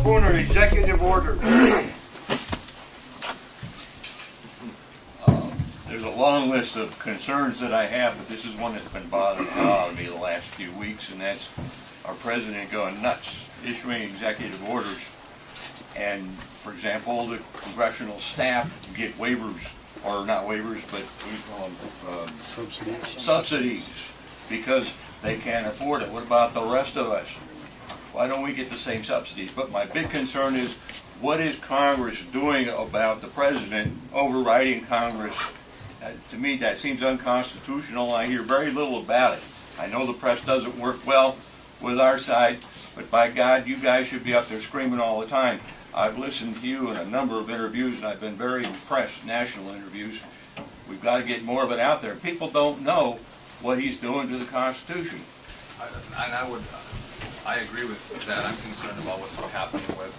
Spooner, executive order. There's a long list of concerns that I have, but this is one that's been bothering me the last few weeks, and that's our president going nuts, issuing executive orders. And, for example, the congressional staff get waivers, or not waivers, but we call them subsidies, because they can't afford it. What about the rest of us? Why don't we get the same subsidies? But my big concern is, what is Congress doing about the president overriding Congress? To me, that seems unconstitutional. I hear very little about it. I know the press doesn't work well with our side, but by God, you guys should be up there screaming all the time. I've listened to you in a number of interviews, and I've been very impressed, national interviews. We've got to get more of it out there. People don't know what he's doing to the Constitution. I agree with that. I'm concerned about what's happening with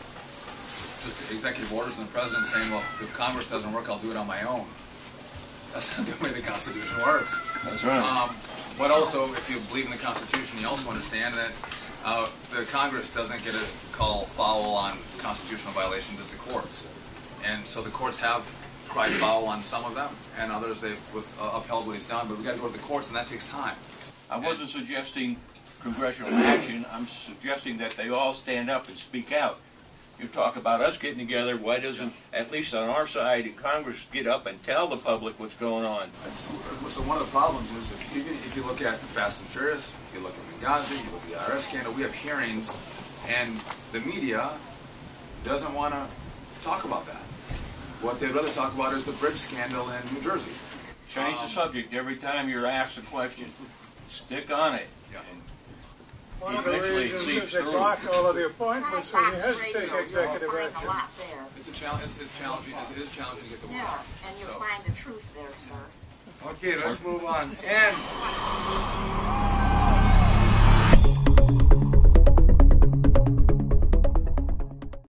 just the executive orders and the president saying, well, if Congress doesn't work, I'll do it on my own. That's not the way the Constitution works. That's right. But also, if you believe in the Constitution, you also understand that the Congress doesn't get a call foul on constitutional violations, it's the courts. And so the courts have cried foul on some of them, and others they've upheld what he's done, but we've got to go to the courts, and that takes time. I wasn't suggesting congressional action. I'm suggesting that they all stand up and speak out. You talk about us getting together. Why doesn't, at least on our side, Congress get up and tell the public what's going on? So one of the problems is, if you look at Fast and Furious, you look at Benghazi, you look at the IRS scandal, we have hearings, and the media doesn't want to talk about that. What they'd rather talk about is the bridge scandal in New Jersey. Change the subject every time you're asked a question. Stick on it. Yeah. One of the reasons is they block all of the appointments when you hesitate executive action. It's challenging. It is challenging to get the word out. Yeah, and you'll find the truth there, sir. Okay, let's move on. And